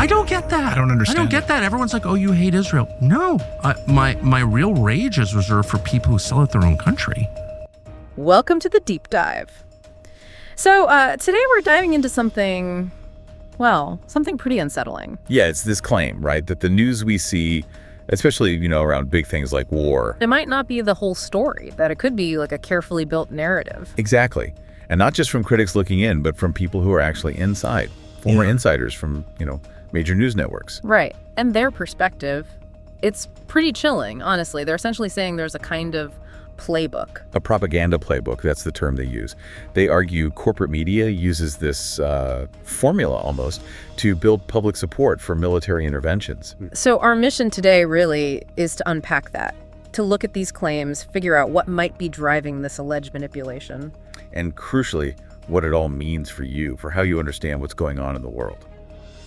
I don't get that. I don't understand. I don't get that. Everyone's like, oh, you hate Israel. No, my real rage is reserved for people who sell out their own country. Welcome to the deep dive. So today we're diving into something pretty unsettling. Yeah, it's this claim, right, that the news we see, especially, around big things like war. It might not be the whole story, that it could be like a carefully built narrative. Exactly. And not just from critics looking in, but from people who are actually inside. Former insiders from, major news networks. Right. And their perspective, it's pretty chilling, honestly. They're essentially saying there's a kind of playbook. A propaganda playbook, that's the term they use. They argue corporate media uses this formula almost to build public support for military interventions. So our mission today really is to unpack that, to look at these claims, figure out what might be driving this alleged manipulation. And crucially, what it all means for you, for how you understand what's going on in the world.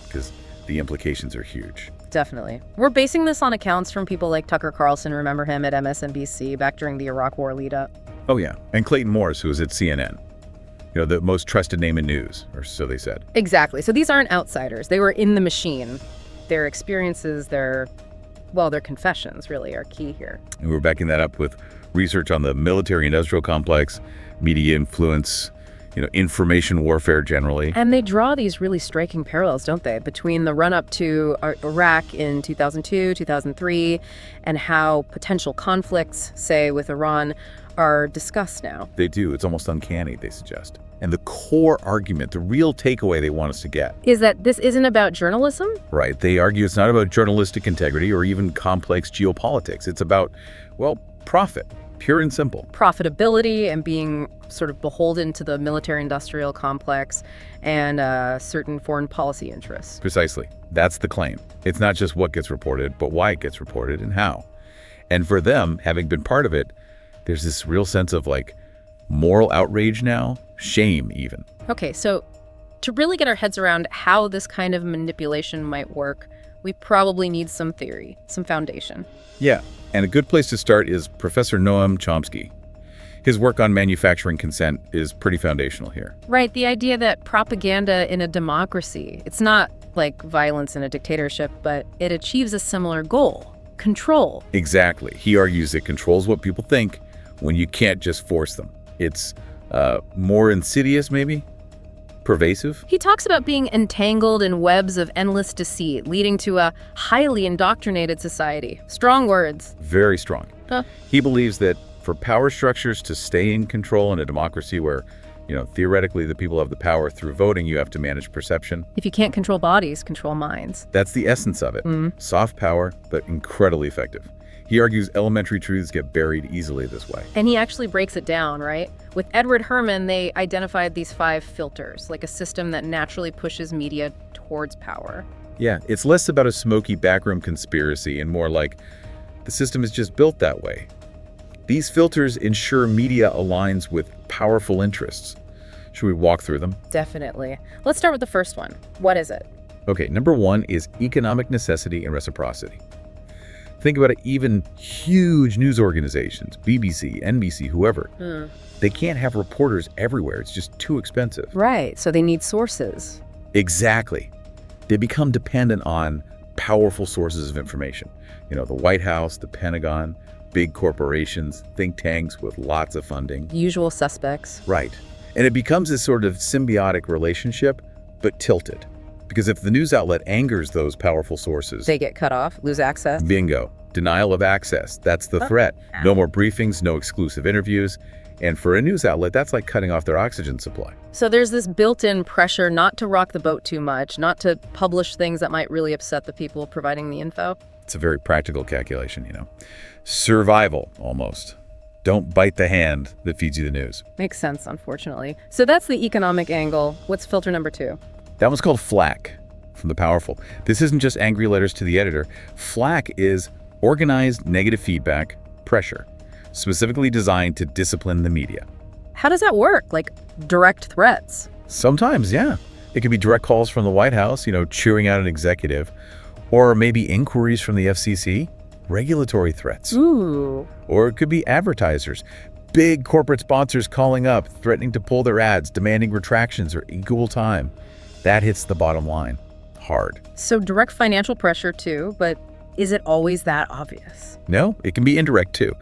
Because the implications are huge. Definitely. We're basing this on accounts from people like Tucker Carlson, remember him at MSNBC back during the Iraq War lead-up. Oh, yeah. And Clayton Morris, who was at CNN. The most trusted name in news, or so they said. Exactly. So these aren't outsiders. They were in the machine. Their experiences, their confessions really are key here. And we're backing that up with research on the military-industrial complex, media influence, information warfare generally. And they draw these really striking parallels, don't they, between the run-up to Iraq in 2002, 2003, and how potential conflicts, say, with Iran, are discussed now. They do. It's almost uncanny, they suggest. And the core argument, the real takeaway they want us to get, is that this isn't about journalism? Right. They argue it's not about journalistic integrity or even complex geopolitics. It's about, profit. Pure and simple. Profitability and being sort of beholden to the military-industrial complex and certain foreign policy interests. Precisely. That's the claim. It's not just what gets reported, but why it gets reported and how. And for them, having been part of it, there's this real sense of moral outrage now, shame even. Okay, so to really get our heads around how this kind of manipulation might work, we probably need some theory, some foundation. Yeah. And a good place to start is Professor Noam Chomsky. His work on manufacturing consent is pretty foundational here. Right, the idea that propaganda in a democracy, it's not like violence in a dictatorship, but it achieves a similar goal, control. Exactly. He argues it controls what people think when you can't just force them. It's more insidious, maybe? Pervasive? He talks about being entangled in webs of endless deceit, leading to a highly indoctrinated society. Strong words. Very strong. He believes that for power structures to stay in control in a democracy where, theoretically the people have the power through voting, you have to manage perception. If you can't control bodies, control minds. That's the essence of it. Soft power, but incredibly effective. He argues elementary truths get buried easily this way. And he actually breaks it down, right? With Edward Herman, they identified these 5 filters, like a system that naturally pushes media towards power. Yeah, it's less about a smoky backroom conspiracy and more like the system is just built that way. These filters ensure media aligns with powerful interests. Should we walk through them? Definitely. Let's start with the first one. What is it? Okay, number 1 is economic necessity and reciprocity. Think about it, even huge news organizations, BBC, NBC, whoever, they can't have reporters everywhere. It's just too expensive. Right, so they need sources. Exactly. They become dependent on powerful sources of information. The White House, the Pentagon, big corporations, think tanks with lots of funding. Usual suspects. Right. And it becomes this sort of symbiotic relationship, but tilted. Because if the news outlet angers those powerful sources, they get cut off, lose access. Bingo. Denial of access. That's the threat. No more briefings, no exclusive interviews. And for a news outlet, that's like cutting off their oxygen supply. So there's this built-in pressure not to rock the boat too much, not to publish things that might really upset the people providing the info. It's a very practical calculation, Survival, almost. Don't bite the hand that feeds you the news. Makes sense, unfortunately. So that's the economic angle. What's filter number 2? That one's called flack, from the powerful. This isn't just angry letters to the editor. Flack is organized negative feedback, pressure, specifically designed to discipline the media. How does that work? Like direct threats? Sometimes, yeah. It could be direct calls from the White House, cheering out an executive, or maybe inquiries from the FCC, regulatory threats. Ooh. Or it could be advertisers, big corporate sponsors calling up, threatening to pull their ads, demanding retractions or equal time. That hits the bottom line hard. So direct financial pressure too, but is it always that obvious? No, it can be indirect too.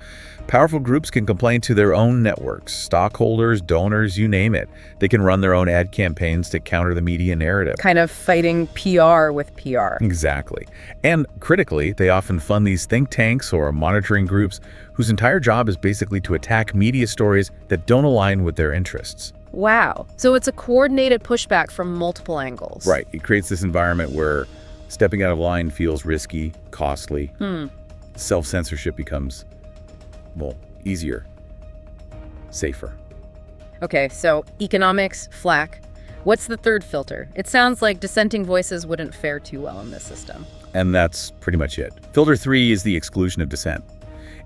Powerful groups can complain to their own networks, stockholders, donors, you name it. They can run their own ad campaigns to counter the media narrative. Kind of fighting PR with PR. Exactly. And critically, they often fund these think tanks or monitoring groups whose entire job is basically to attack media stories that don't align with their interests. Wow. So it's a coordinated pushback from multiple angles. Right. It creates this environment where stepping out of line feels risky, costly. Self-censorship becomes, well, easier, safer. Okay, so economics, flack. What's the third filter? It sounds like dissenting voices wouldn't fare too well in this system. And that's pretty much it. Filter 3 is the exclusion of dissent.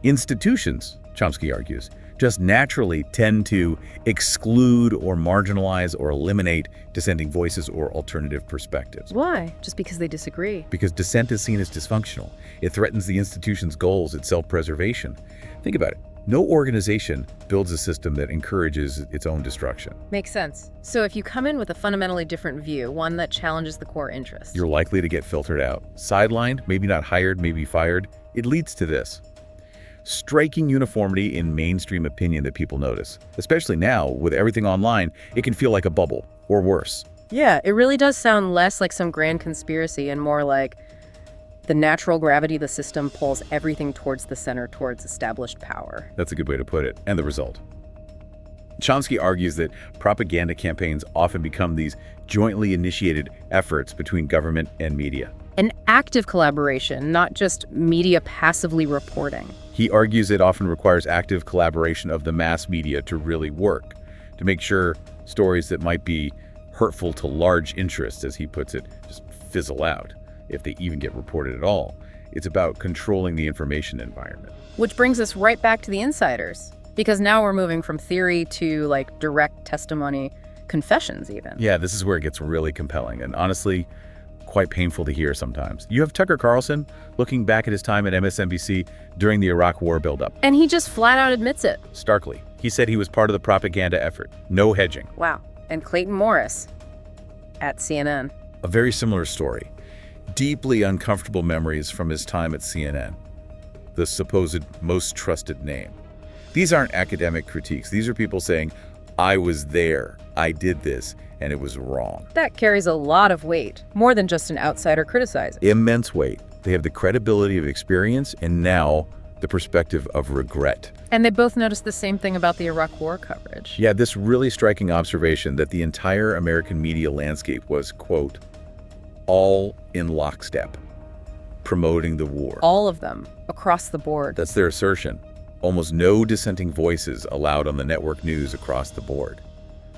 Institutions, Chomsky argues, just naturally tend to exclude or marginalize or eliminate dissenting voices or alternative perspectives. Why? Just because they disagree? Because dissent is seen as dysfunctional. It threatens the institution's goals, its self-preservation. Think about it. No organization builds a system that encourages its own destruction. Makes sense. So if you come in with a fundamentally different view, one that challenges the core interest, You're likely to get filtered out. Sidelined, maybe not hired, maybe fired. It leads to this. Striking uniformity in mainstream opinion that people notice. Especially now, with everything online, it can feel like a bubble, or worse. Yeah, it really does sound less like some grand conspiracy and more like the natural gravity of the system pulls everything towards the center, towards established power. That's a good way to put it. And the result. Chomsky argues that propaganda campaigns often become these jointly initiated efforts between government and media. An active collaboration, not just media passively reporting. He argues it often requires active collaboration of the mass media to really work, to make sure stories that might be hurtful to large interests, as he puts it, just fizzle out, if they even get reported at all. It's about controlling the information environment. Which brings us right back to the insiders, because now we're moving from theory to like direct testimony, confessions even. Yeah, this is where it gets really compelling and honestly quite painful to hear sometimes. You have Tucker Carlson looking back at his time at MSNBC during the Iraq War buildup. And he just flat out admits it. Starkly, he said he was part of the propaganda effort. No hedging. Wow. And Clayton Morris at CNN. A very similar story. Deeply uncomfortable memories from his time at CNN, the supposed most trusted name. These aren't academic critiques. These are people saying, I was there, I did this, and it was wrong. That carries a lot of weight, more than just an outsider criticizing. Immense weight. They have the credibility of experience and now the perspective of regret. And they both noticed the same thing about the Iraq War coverage. Yeah, this really striking observation that the entire American media landscape was, quote, all in lockstep, promoting the war. All of them, across the board. That's their assertion. Almost no dissenting voices allowed on the network news across the board.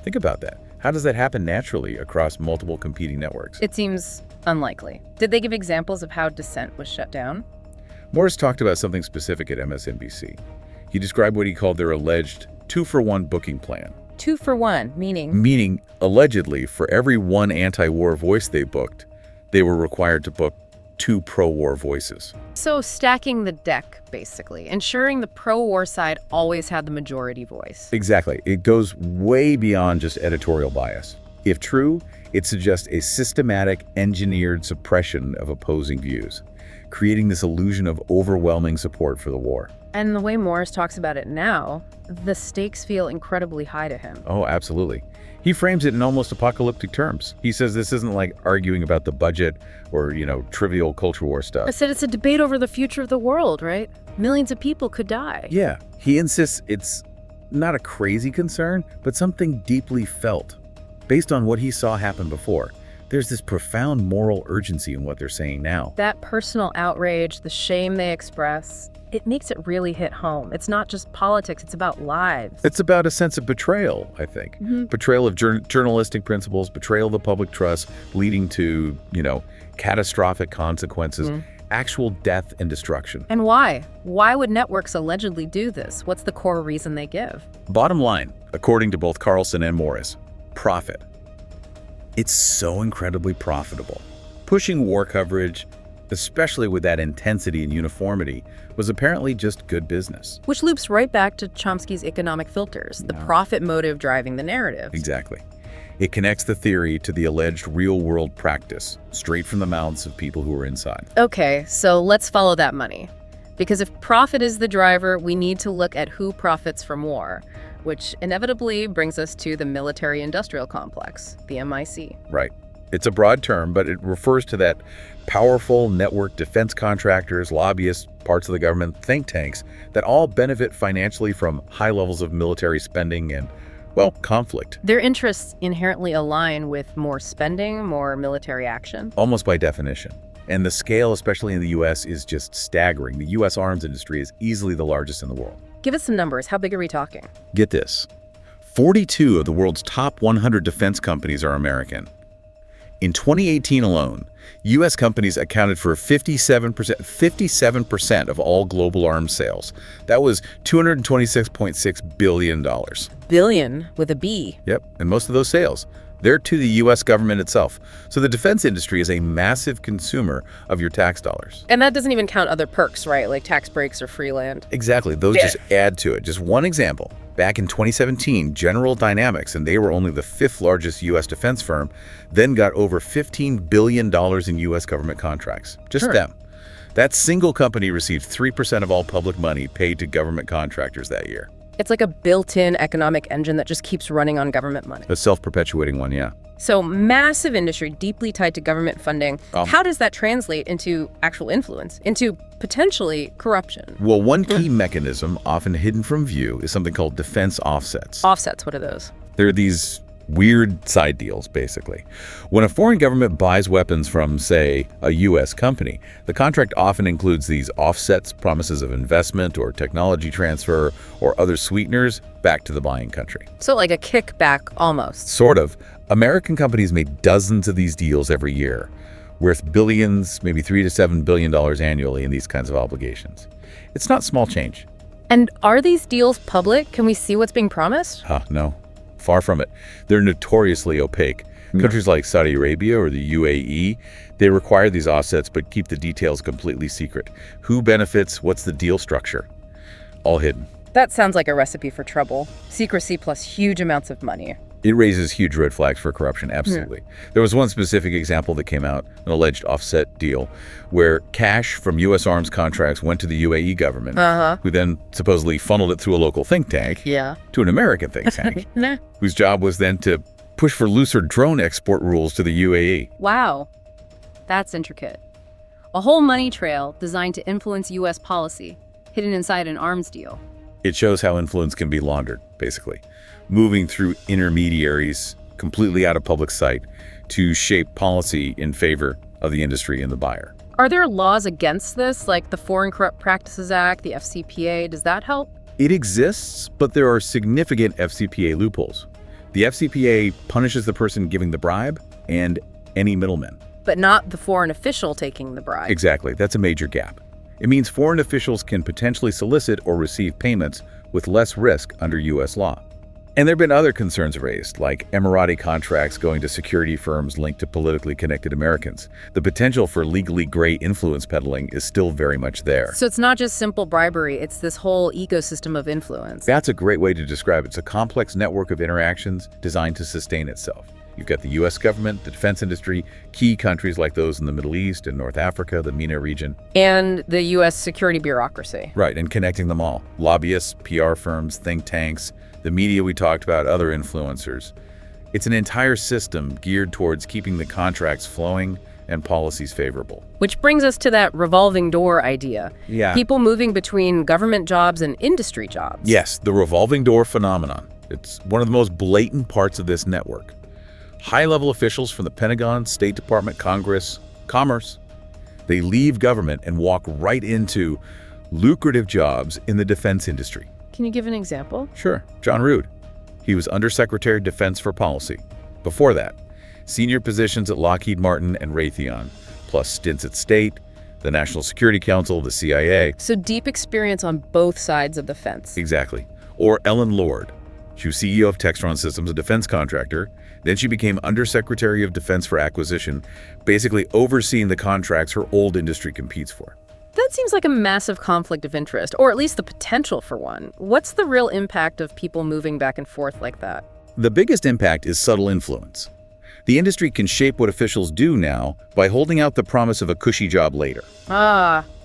Think about that. How does that happen naturally across multiple competing networks? It seems unlikely. Did they give examples of how dissent was shut down? Morris talked about something specific at MSNBC. He described what he called their alleged 2-for-1 booking plan. 2 for 1, meaning? Meaning, allegedly, for every one anti-war voice they booked, they were required to book 2 pro-war voices. So stacking the deck, basically, ensuring the pro-war side always had the majority voice. Exactly. It goes way beyond just editorial bias. If true, it suggests a systematic, engineered suppression of opposing views, creating this illusion of overwhelming support for the war. And the way Morris talks about it now, the stakes feel incredibly high to him. Oh, absolutely. He frames it in almost apocalyptic terms. He says this isn't like arguing about the budget or, trivial culture war stuff. I said it's a debate over the future of the world, right? Millions of people could die. Yeah, he insists it's not a crazy concern, but something deeply felt. Based on what he saw happen before, there's this profound moral urgency in what they're saying now. That personal outrage, the shame they express, it makes it really hit home. It's not just politics, it's about lives. It's about a sense of betrayal, I think. Betrayal of journalistic principles, betrayal of the public trust, leading to, catastrophic consequences, actual death and destruction. And why? Why would networks allegedly do this? What's the core reason they give? Bottom line, according to both Carlson and Morris, profit. It's so incredibly profitable. Pushing war coverage, especially with that intensity and uniformity, was apparently just good business. Which loops right back to Chomsky's economic filters, the profit motive driving the narrative. Exactly. It connects the theory to the alleged real-world practice, straight from the mouths of people who are inside. Okay, so let's follow that money. Because if profit is the driver, we need to look at who profits from war, which inevitably brings us to the military-industrial complex, the MIC. Right. It's a broad term, but it refers to that powerful network defense contractors, lobbyists, parts of the government, think tanks that all benefit financially from high levels of military spending and, well, conflict. Their interests inherently align with more spending, more military action. Almost by definition. And the scale, especially in the U.S., is just staggering. The U.S. arms industry is easily the largest in the world. Give us some numbers. How big are we talking? Get this. 42 of the world's top 100 defense companies are American. In 2018 alone, U.S. companies accounted for 57% of all global arms sales. That was $226.6 billion. Billion with a B. Yep, and most of those sales, they're to the U.S. government itself. So the defense industry is a massive consumer of your tax dollars. And that doesn't even count other perks, right? Like tax breaks or free land. Exactly. Those just add to it. Just one example. Back in 2017, General Dynamics, and they were only the 5th largest U.S. defense firm, then got over $15 billion in U.S. government contracts. Just them. That single company received 3% of all public money paid to government contractors that year. It's like a built-in economic engine that just keeps running on government money. A self-perpetuating one, yeah. So massive industry, deeply tied to government funding. How does that translate into actual influence, into potentially corruption? Well, one key mechanism, often hidden from view, is something called defense offsets. Offsets, what are those? They're these weird side deals, basically. When a foreign government buys weapons from, say, a U.S. company, the contract often includes these offsets, promises of investment or technology transfer or other sweeteners back to the buying country. So like a kickback almost. Sort of. American companies make dozens of these deals every year, worth billions, maybe $3 to $7 billion annually in these kinds of obligations. It's not small change. And are these deals public? Can we see what's being promised? No. Far from it. They're notoriously opaque. Countries like Saudi Arabia or the UAE, they require these offsets but keep the details completely secret. Who benefits? What's the deal structure? All hidden. That sounds like a recipe for trouble. Secrecy plus huge amounts of money. It raises huge red flags for corruption, absolutely. There was one specific example that came out, an alleged offset deal, where cash from U.S. arms contracts went to the UAE government, who then supposedly funneled it through a local think tank to an American think tank, whose job was then to push for looser drone export rules to the UAE. Wow, that's intricate. A whole money trail designed to influence U.S. policy, hidden inside an arms deal. It shows how influence can be laundered, basically, moving through intermediaries completely out of public sight to shape policy in favor of the industry and the buyer. Are there laws against this, like the Foreign Corrupt Practices Act, the FCPA? Does that help? It exists, but there are significant FCPA loopholes. The FCPA punishes the person giving the bribe and any middlemen. But not the foreign official taking the bribe. Exactly. That's a major gap. It means foreign officials can potentially solicit or receive payments with less risk under U.S. law. And there have been other concerns raised, like Emirati contracts going to security firms linked to politically connected Americans. The potential for legally gray influence peddling is still very much there. So it's not just simple bribery, it's this whole ecosystem of influence. That's a great way to describe it. It's a complex network of interactions designed to sustain itself. You've got the U.S. government, the defense industry, key countries like those in the Middle East and North Africa, the MENA region. And the U.S. security bureaucracy. Right, and connecting them all. Lobbyists, PR firms, think tanks, the media we talked about, other influencers. It's an entire system geared towards keeping the contracts flowing and policies favorable. Which brings us to that revolving door idea. Yeah. People moving between government jobs and industry jobs. Yes, the revolving door phenomenon. It's one of the most blatant parts of this network. High-level officials from the Pentagon, State Department, Congress, Commerce, they leave government and walk right into lucrative jobs in the defense industry. Can you give an example? Sure. John Rood. He was Undersecretary of Defense for Policy. Before that, senior positions at Lockheed Martin and Raytheon, plus stints at State, the National Security Council, the CIA. So deep experience on both sides of the fence. Exactly. Or Ellen Lord. She was CEO of Textron Systems, a defense contractor. Then she became Undersecretary of Defense for Acquisition, basically overseeing the contracts her old industry competes for. That seems like a massive conflict of interest, or at least the potential for one. What's the real impact of people moving back and forth like that? The biggest impact is subtle influence. The industry can shape what officials do now by holding out the promise of a cushy job later.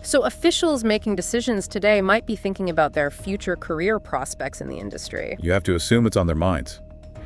So officials making decisions today might be thinking about their future career prospects in the industry. You have to assume it's on their minds.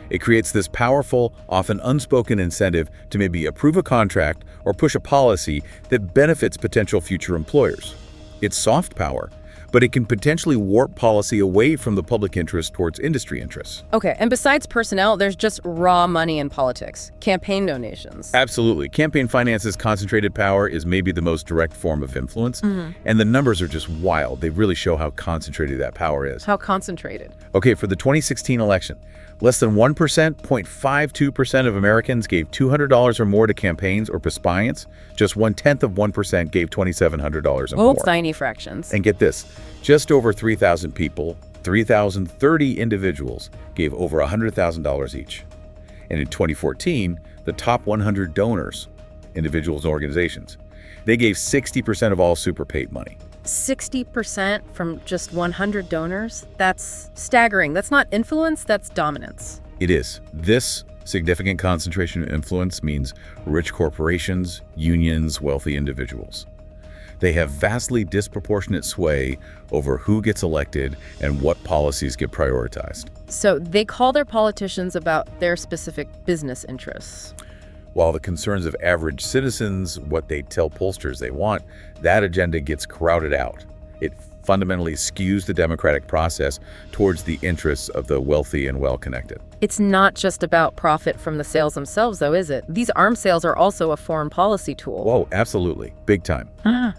It creates this powerful, often unspoken incentive to maybe approve a contract or push a policy that benefits potential future employers. It's soft power, but it can potentially warp policy away from the public interest towards industry interests. Okay, and besides personnel, there's just raw money in politics, campaign donations. Absolutely. Campaign finance's concentrated power is maybe the most direct form of influence, and the numbers are just wild. They really show how concentrated that power is. How concentrated? Okay, for the 2016 election, less than 1%, 0.52% of Americans gave $200 or more to campaigns or paspalients. Just 1/10% gave $2,700 or more. Tiny fractions. And get this, just over 3,000 people, 3,030 individuals gave over $100,000 each. And in 2014, the top 100 donors, individuals and organizations, they gave 60% of all super PAID money. 60% from just 100 donors? That's staggering. That's not influence, that's dominance. It is. This significant concentration of influence means rich corporations, unions, wealthy individuals. They have vastly disproportionate sway over who gets elected and what policies get prioritized. So they call their politicians about their specific business interests. While the concerns of average citizens, what they tell pollsters they want, that agenda gets crowded out. It fundamentally skews the democratic process towards the interests of the wealthy and well-connected. It's not just about profit from the sales themselves, though, is it? These arms sales are also a foreign policy tool. Whoa, absolutely. Big time.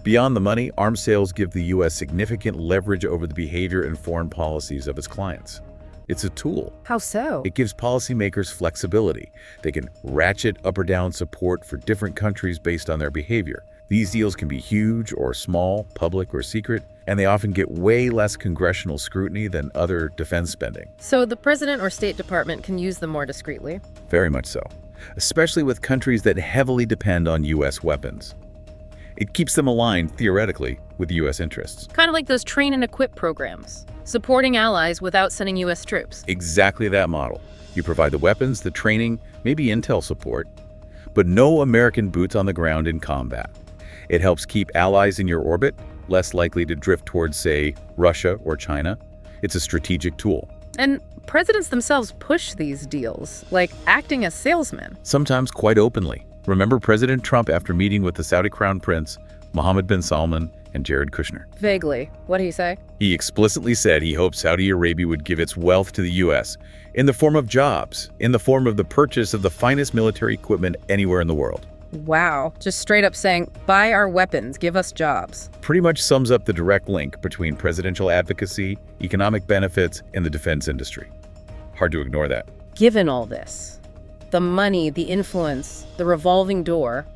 Beyond the money, arms sales give the U.S. significant leverage over the behavior and foreign policies of its clients. It's a tool. How so? It gives policymakers flexibility. They can ratchet up or down support for different countries based on their behavior. These deals can be huge or small, public or secret, and they often get way less congressional scrutiny than other defense spending. So the president or State Department can use them more discreetly? Very much so, especially with countries that heavily depend on U.S. weapons. It keeps them aligned, theoretically, with U.S. interests. Kind of like those train and equip programs, supporting allies without sending U.S. troops. Exactly that model. You provide the weapons, the training, maybe intel support, but no American boots on the ground in combat. It helps keep allies in your orbit, less likely to drift towards, say, Russia or China. It's a strategic tool. And presidents themselves push these deals, like acting as salesmen. Sometimes quite openly. Remember President Trump after meeting with the Saudi Crown Prince, Mohammed bin Salman, and Jared Kushner? Vaguely. What did he say? He explicitly said he hoped Saudi Arabia would give its wealth to the U.S. in the form of jobs, in the form of the purchase of the finest military equipment anywhere in the world. Wow. Just straight up saying, buy our weapons, give us jobs. Pretty much sums up the direct link between presidential advocacy, economic benefits, and the defense industry. Hard to ignore that. Given all this, the money, the influence, the revolving door,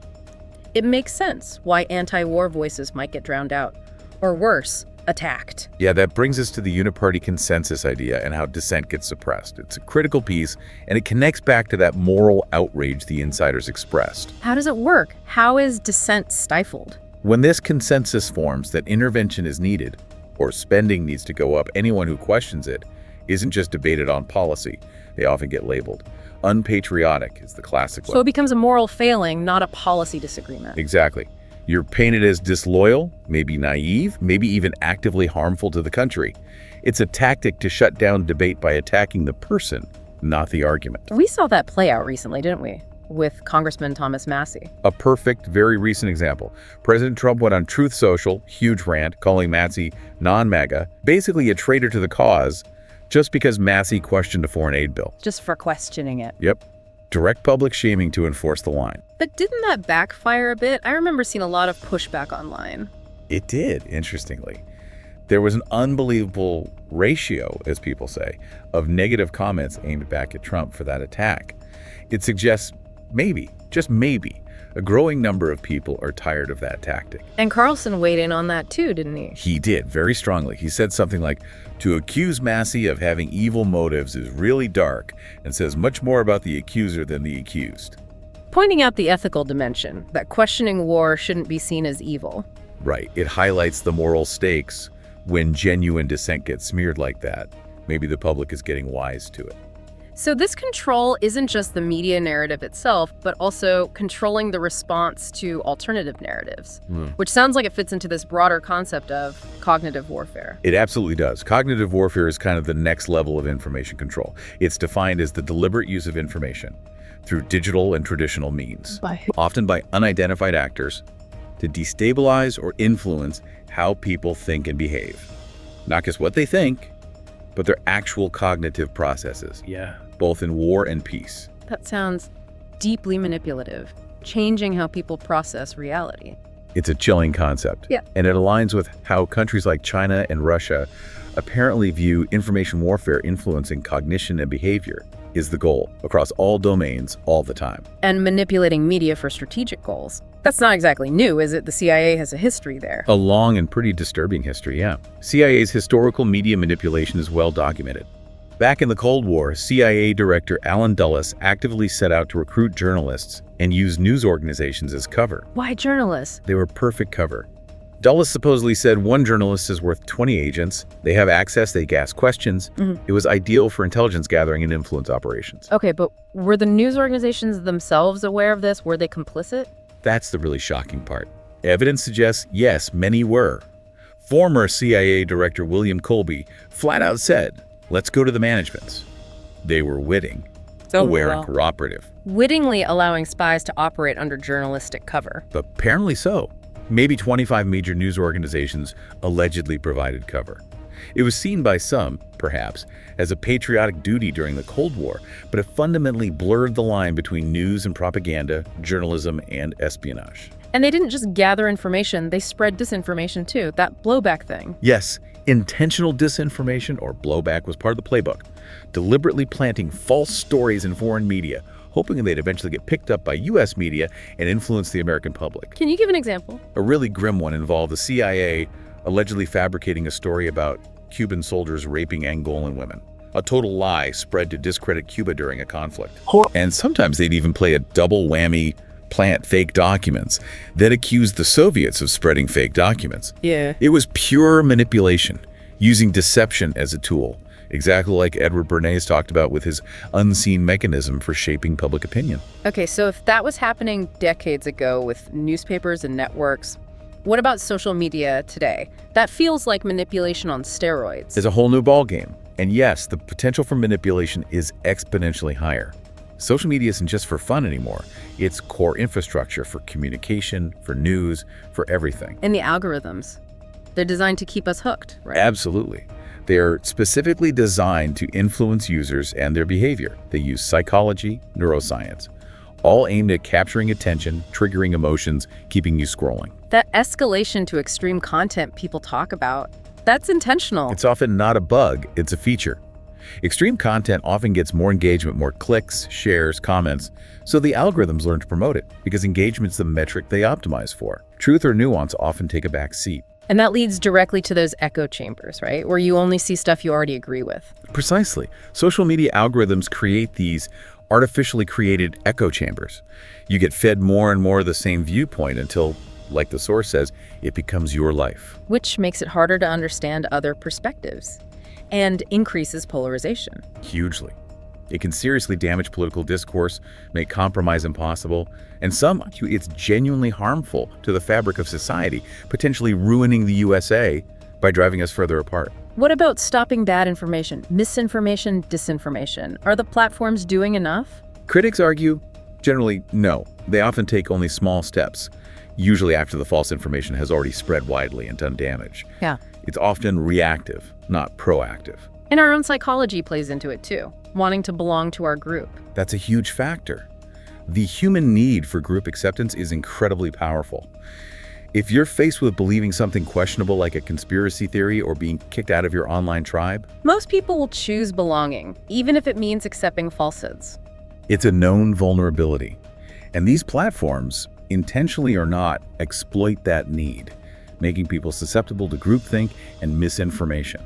it makes sense why anti-war voices might get drowned out. Or worse, attacked. Yeah, that brings us to the uniparty consensus idea and how dissent gets suppressed. It's a critical piece, and it connects back to that moral outrage the insiders expressed. How does it work? How is dissent stifled? When this consensus forms that intervention is needed, or spending needs to go up, anyone who questions it isn't just debated on policy. They often get labeled. Unpatriotic is the classic So it becomes a moral failing, not a policy disagreement. Exactly. You're painted as disloyal, maybe naive, maybe even actively harmful to the country. It's a tactic to shut down debate by attacking the person, not the argument. We saw that play out recently, didn't we? With Congressman Thomas Massie. A perfect, very recent example. President Trump went on Truth Social, huge rant, calling Massie non-MAGA, basically a traitor to the cause, just because Massie questioned a foreign aid bill. Just for questioning it. Yep. Direct public shaming to enforce the line. But didn't that backfire a bit? I remember seeing a lot of pushback online. It did, interestingly. There was an unbelievable ratio, as people say, of negative comments aimed back at Trump for that attack. It suggests maybe, just maybe, a growing number of people are tired of that tactic. And Carlson weighed in on that too, didn't he? He did, very strongly. He said something like, to accuse Massie of having evil motives is really dark and says much more about the accuser than the accused. Pointing out the ethical dimension, that questioning war shouldn't be seen as evil. Right. It highlights the moral stakes when genuine dissent gets smeared like that. Maybe the public is getting wise to it. So this control isn't just the media narrative itself, but also controlling the response to alternative narratives, which sounds like it fits into this broader concept of cognitive warfare. It absolutely does. Cognitive warfare is kind of the next level of information control. It's defined as the deliberate use of information through digital and traditional means, often by unidentified actors, to destabilize or influence how people think and behave. Not just what they think, but their actual cognitive processes. Yeah. Both in war and peace. That sounds deeply manipulative, changing how people process reality. It's a chilling concept. Yeah. And it aligns with how countries like China and Russia apparently view information warfare influencing cognition and behavior is the goal across all domains all the time. And manipulating media for strategic goals. That's not exactly new, is it? The CIA has a history there. A long and pretty disturbing history, yeah. CIA's historical media manipulation is well documented. Back in the Cold War, CIA Director Allen Dulles actively set out to recruit journalists and use news organizations as cover. Why journalists? They were perfect cover. Dulles supposedly said one journalist is worth 20 agents. They have access, they can ask questions. It was ideal for intelligence gathering and influence operations. Okay, but were the news organizations themselves aware of this? Were they complicit? That's the really shocking part. Evidence suggests, yes, many were. Former CIA Director William Colby flat out said, let's go to the managements. They were witting, aware, and cooperative. Wittingly allowing spies to operate under journalistic cover. Apparently so. Maybe 25 major news organizations allegedly provided cover. It was seen by some, perhaps, as a patriotic duty during the Cold War, but it fundamentally blurred the line between news and propaganda, journalism, and espionage. And they didn't just gather information, they spread disinformation too, that blowback thing. Yes, intentional disinformation or blowback was part of the playbook, deliberately planting false stories in foreign media, hoping they'd eventually get picked up by U.S. media and influence the American public. Can you give an example? A really grim one involved the CIA allegedly fabricating a story about Cuban soldiers raping Angolan women. A total lie spread to discredit Cuba during a conflict. And sometimes they'd even play a double whammy, plant fake documents, that accused the Soviets of spreading fake documents. Yeah. It was pure manipulation, using deception as a tool, exactly like Edward Bernays talked about with his unseen mechanism for shaping public opinion. Okay, so if that was happening decades ago with newspapers and networks, what about social media today? That feels like manipulation on steroids. It's a whole new ballgame. And yes, the potential for manipulation is exponentially higher. Social media isn't just for fun anymore. It's core infrastructure for communication, for news, for everything. And the algorithms, they're designed to keep us hooked, right? Absolutely. They are specifically designed to influence users and their behavior. They use psychology, neuroscience, all aimed at capturing attention, triggering emotions, keeping you scrolling. That escalation to extreme content people talk about, that's intentional. It's often not a bug, it's a feature. Extreme content often gets more engagement, more clicks, shares, comments, so the algorithms learn to promote it because engagement's the metric they optimize for. Truth or nuance often take a back seat. And that leads directly to those echo chambers, right? Where you only see stuff you already agree with. Precisely. Social media algorithms create these artificially created echo chambers. You get fed more and more of the same viewpoint until, like the source says, it becomes your life. Which makes it harder to understand other perspectives and increases polarization. Hugely. It can seriously damage political discourse, make compromise impossible, and some argue it's genuinely harmful to the fabric of society, potentially ruining the USA by driving us further apart. What about stopping bad information, misinformation, disinformation? Are the platforms doing enough? Critics argue, generally, no. They often take only small steps, usually after the false information has already spread widely and done damage. Yeah. It's often reactive, not proactive. And our own psychology plays into it too, wanting to belong to our group. That's a huge factor. The human need for group acceptance is incredibly powerful. If you're faced with believing something questionable like a conspiracy theory or being kicked out of your online tribe, Most people will choose belonging, even if it means accepting falsehoods. it's a known vulnerability. And these platforms, intentionally or not, exploit that need, making people susceptible to groupthink and misinformation.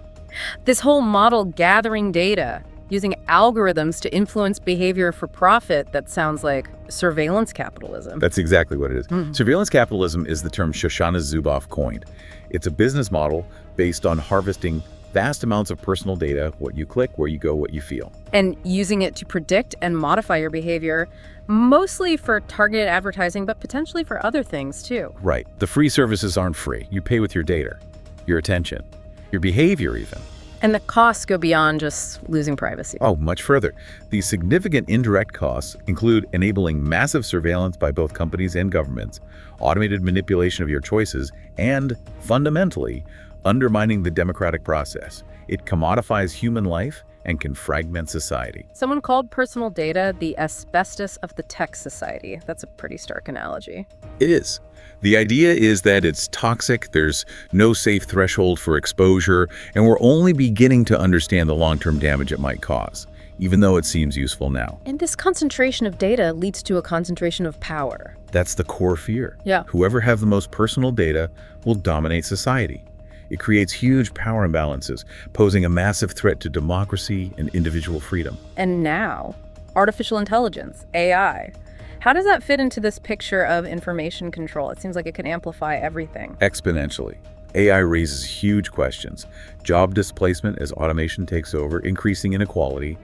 This whole model gathering data, using algorithms to influence behavior for profit, that sounds like surveillance capitalism. That's exactly what it is. Surveillance capitalism is the term Shoshana Zuboff coined. It's a business model based on harvesting Vast amounts of personal data, what you click, where you go, what you feel. And using it to predict and modify your behavior, mostly for targeted advertising, but potentially for other things too. Right. The free services aren't free. You pay with your data, your attention, your behavior even. And the costs go beyond just losing privacy. Oh, much further. These significant indirect costs include enabling massive surveillance by both companies and governments, automated manipulation of your choices, and, fundamentally, undermining the democratic process. It commodifies human life and can fragment society. Someone called personal data the asbestos of the tech society. That's a pretty stark analogy. It is. The idea is that it's toxic, there's no safe threshold for exposure, and we're only beginning to understand the long-term damage it might cause, even though it seems useful now. And this concentration of data leads to a concentration of power. That's the core fear. Yeah. Whoever has the most personal data will dominate society. It creates huge power imbalances, posing a massive threat to democracy and individual freedom. And now, artificial intelligence, AI. How does that fit into this picture of information control? It seems like it can amplify everything. Exponentially. AI raises huge questions. Job displacement as automation takes over, increasing inequality.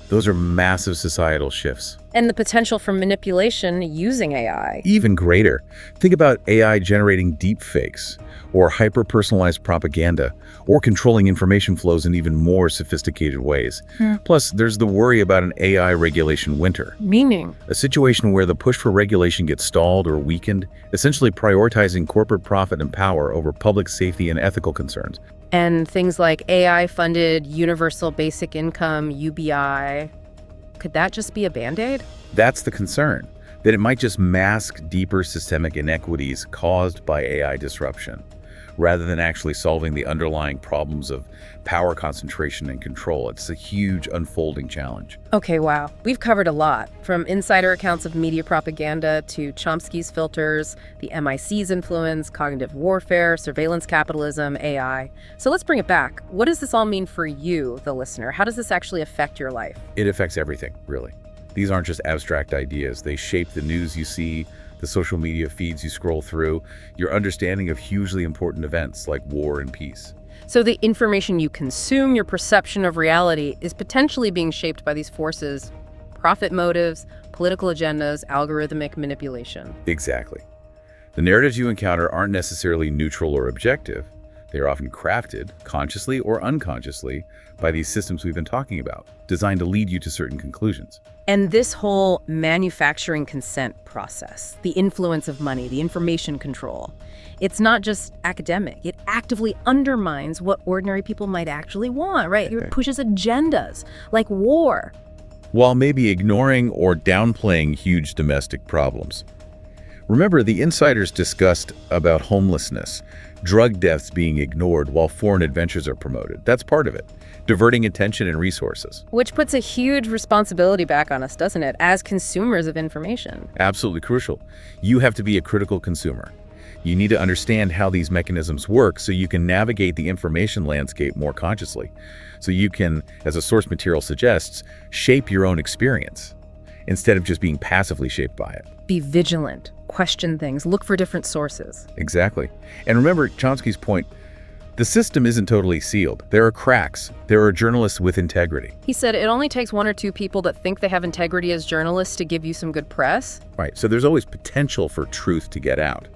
Those are massive societal shifts. And the potential for manipulation using AI. Even greater. Think about AI generating deep fakes, or hyper-personalized propaganda, or controlling information flows in even more sophisticated ways. Plus, there's the worry about an AI regulation winter. Meaning? A situation where the push for regulation gets stalled or weakened, essentially prioritizing corporate profit and power over public safety and ethical concerns. And things like AI-funded universal basic income, UBI, could that just be a Band-Aid? That's the concern, that it might just mask deeper systemic inequities caused by AI disruption, rather than actually solving the underlying problems of power concentration and control. It's a huge unfolding challenge. Okay, wow. We've covered a lot, from insider accounts of media propaganda to Chomsky's filters, the MIC's influence, cognitive warfare, surveillance capitalism, AI. So let's bring it back. What does this all mean for you, the listener? How does this actually affect your life? It affects everything, really. These aren't just abstract ideas. They shape the news you see, the social media feeds you scroll through, your understanding of hugely important events like war and peace. So the information you consume, your perception of reality, is potentially being shaped by these forces, profit motives, political agendas, algorithmic manipulation. Exactly. The narratives you encounter aren't necessarily neutral or objective. They are often crafted, consciously or unconsciously, by these systems we've been talking about, designed to lead you to certain conclusions. And this whole manufacturing consent process, the influence of money, the information control, it's not just academic. It actively undermines what ordinary people might actually want, right? It pushes agendas like war. While maybe ignoring or downplaying huge domestic problems. Remember, the insiders discussed about homelessness, drug deaths being ignored while foreign adventures are promoted. That's part of it, diverting attention and resources. Which puts a huge responsibility back on us, doesn't it, as consumers of information? Absolutely crucial. You have to be a critical consumer. You need to understand how these mechanisms work so you can navigate the information landscape more consciously. So you can, as a source material suggests, shape your own experience instead of just being passively shaped by it. Be vigilant, question things, look for different sources. Exactly. And remember Chomsky's point, the system isn't totally sealed. There are cracks. There are journalists with integrity. He said it only takes one or two people that think they have integrity as journalists to give you some good press. Right. So there's always potential for truth to get out.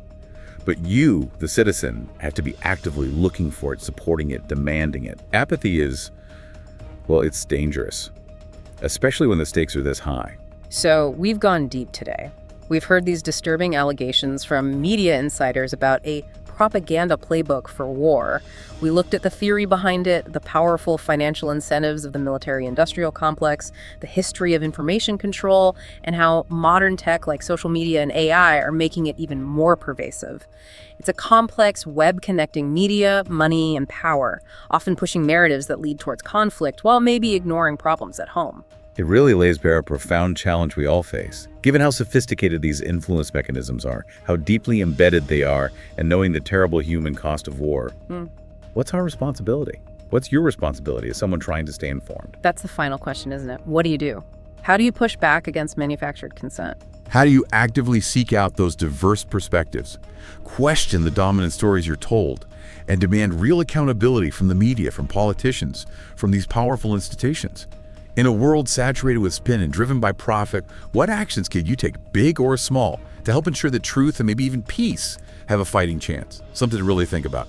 But you, the citizen, have to be actively looking for it, supporting it, demanding it. Apathy is, well, it's dangerous, especially when the stakes are this high. So we've gone deep today. We've heard these disturbing allegations from media insiders about a propaganda playbook for war. We looked at the theory behind it, the powerful financial incentives of the military-industrial complex, the history of information control, and how modern tech like social media and AI are making it even more pervasive. It's a complex web connecting media, money, and power, often pushing narratives that lead towards conflict while maybe ignoring problems at home. It really lays bare a profound challenge we all face. Given how sophisticated these influence mechanisms are, how deeply embedded they are, and knowing the terrible human cost of war, what's our responsibility? What's your responsibility as someone trying to stay informed? That's the final question, isn't it? What do you do? How do you push back against manufactured consent? How do you actively seek out those diverse perspectives? Question the dominant stories you're told, and demand real accountability from the media, from politicians, from these powerful institutions. In a world saturated with spin and driven by profit, what actions can you take, big or small, to help ensure that truth and maybe even peace have a fighting chance? Something to really think about.